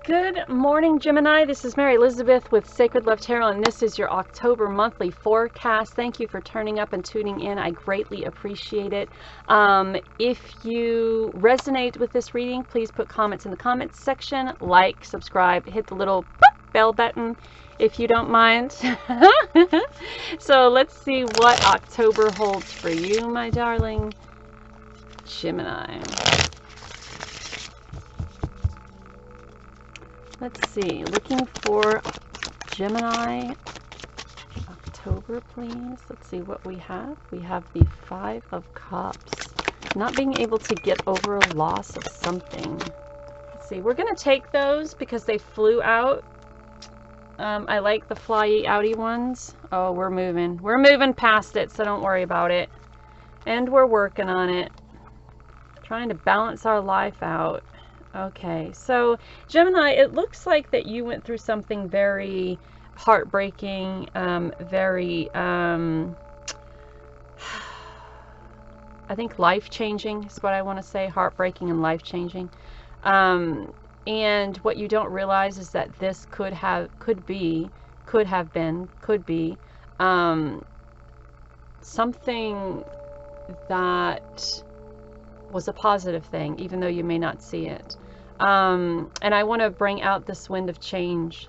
Good morning, Gemini. This is Mary Elizabeth with Sacred Love Tarot, and this is your October monthly forecast. Thank you for turning up and tuning in. I greatly appreciate it. If you resonate with this reading, please put comments in the comments section, like, subscribe, hit the little bell button if you don't mind. So let's see what October holds for you, my darling Gemini. Let's see, looking for Gemini October, please. Let's see what we have. We have the Five of Cups. Not being able to get over a loss of something. Let's see, we're going to take those because they flew out. I like the flyy outy ones. Oh, we're moving. We're moving past it, so don't worry about it. And we're working on it. Trying to balance our life out. Okay, so Gemini, it looks like that you went through something very heartbreaking, very, I think life-changing is what I want to say, heartbreaking and life-changing. And what you don't realize is that this could be something that was a positive thing, even though you may not see it. And I want to bring out this wind of change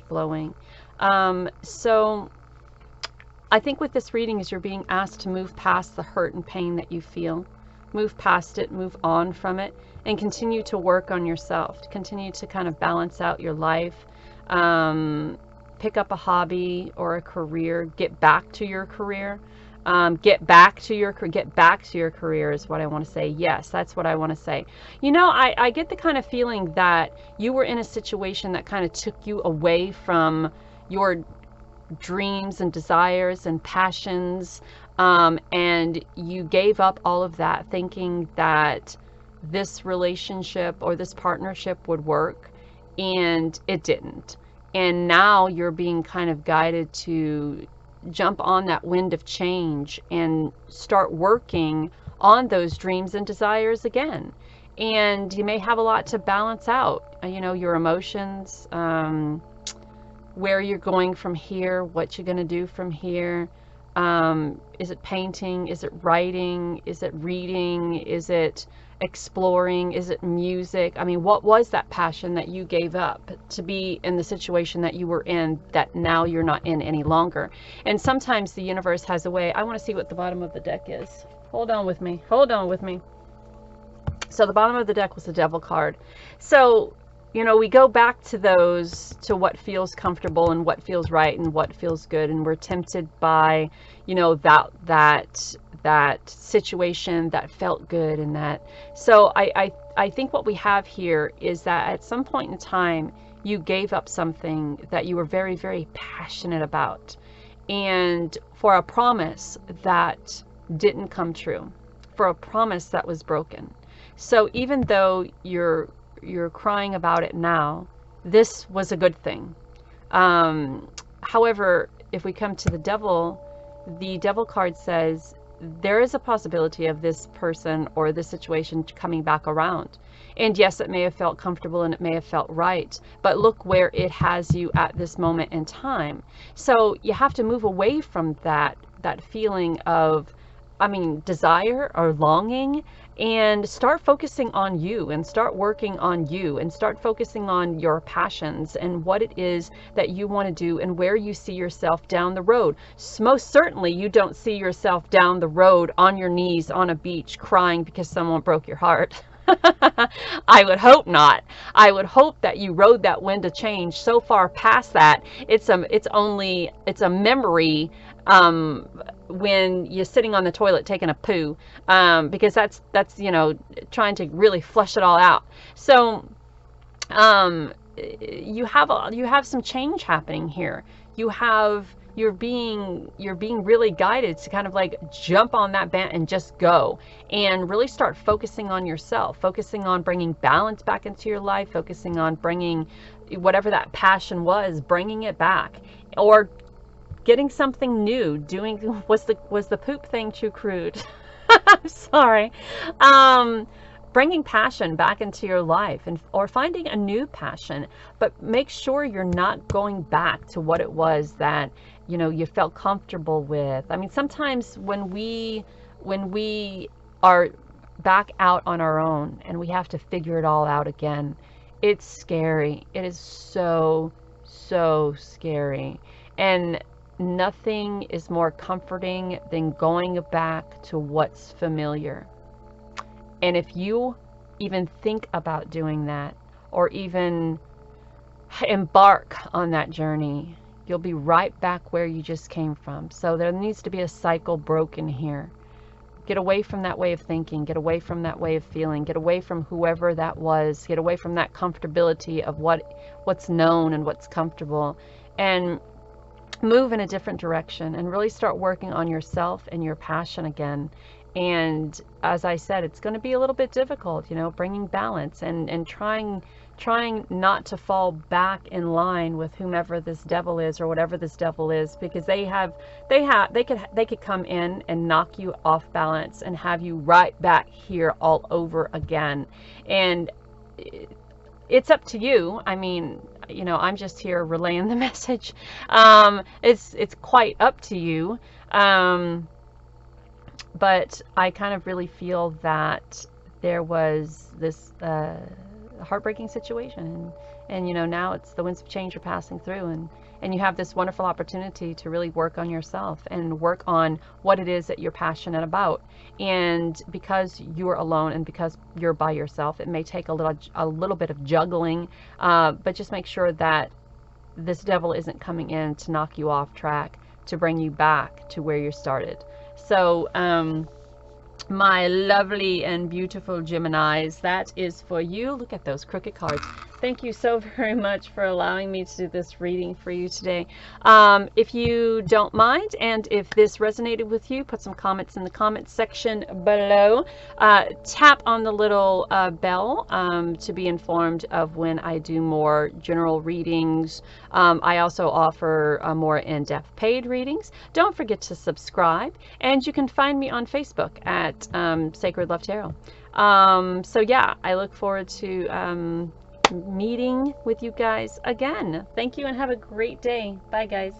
blowing. So I think with this reading is you're being asked to move past the hurt and pain that you feel. Move past it, move on from it, and continue to work on yourself. Continue to kind of balance out your life. Pick up a hobby or a career. Get back to your career. Get back to your career is what I want to say. Yes, that's what I want to say. You know, I get the kind of feeling that you were in a situation that kind of took you away from your dreams and desires and passions, and you gave up all of that thinking that this relationship or this partnership would work, and it didn't. And now you're being kind of guided to jump on that wind of change and start working on those dreams and desires again. And you may have a lot to balance out, you know, your emotions, where you're going from here, what you're going to do from here. Is it painting? Is it writing? Is it reading? Is it exploring? Is it music? I mean, what was that passion that you gave up to be in the situation that you were in that now you're not in any longer? And sometimes the universe has a way. I want to see what the bottom of the deck is. Hold on with me. Hold on with me. So the bottom of the deck was the Devil card. So, you know, we go back to those, to what feels comfortable and what feels right and what feels good. And we're tempted by, you know, that situation that felt good and that. So I think what we have here is that at some point in time, you gave up something that you were very, very passionate about, and for a promise that didn't come true, for a promise that was broken. So even though you're crying about it now, this was a good thing. However, if we come to the Devil card says there is a possibility of this person or this situation coming back around. And yes, it may have felt comfortable and it may have felt right, but look where it has you at this moment in time. So you have to move away from that feeling of, I mean, desire or longing, and start focusing on you and start working on you and start focusing on your passions and what it is that you want to do and where you see yourself down the road. Most certainly you don't see yourself down the road on your knees on a beach crying because someone broke your heart. I would hope not. I would hope that you rode that wind of change so far past that it's a memory when you're sitting on the toilet taking a poo, because that's you know, trying to really flush it all out. So you have some change happening here. You're being really guided to kind of like jump on that band and just go and really start focusing on yourself, focusing on bringing balance back into your life, focusing on bringing whatever that passion was, bringing it back, or getting something new, was the poop thing too crude? I'm sorry. bringing passion back into your life, and or finding a new passion, but make sure you're not going back to what it was that, you know, you felt comfortable with. I mean, sometimes when we are back out on our own and we have to figure it all out again, it's scary. It is so, so scary. And nothing is more comforting than going back to what's familiar. And if you even think about doing that, or even embark on that journey, you'll be right back where you just came from. So there needs to be a cycle broken here. Get away from that way of thinking, get away from that way of feeling, get away from whoever that was, get away from that comfortability of what's known and what's comfortable, and move in a different direction and really start working on yourself and your passion again. And as I said, it's going to be a little bit difficult, you know, bringing balance and trying not to fall back in line with whomever this devil is or whatever this devil is, because they could come in and knock you off balance and have you right back here all over again. And it's up to you. I mean, you know, I'm just here relaying the message. It's quite up to you. But I kind of really feel that there was this heartbreaking situation, and you know, now it's the winds of change are passing through, and you have this wonderful opportunity to really work on yourself and work on what it is that you're passionate about. And because you're alone and because you're by yourself, it may take a little bit of juggling, but just make sure that this devil isn't coming in to knock you off track, to bring you back to where you started. So my lovely and beautiful Geminis, that is for you. Look at those crooked cards. Thank you so very much for allowing me to do this reading for you today. If you don't mind, and if this resonated with you, put some comments in the comments section below. Tap on the little bell to be informed of when I do more general readings. I also offer more in-depth paid readings. Don't forget to subscribe, and you can find me on Facebook at Sacred Love Tarot. So yeah, I look forward to meeting with you guys again. Thank you and have a great day. Bye guys.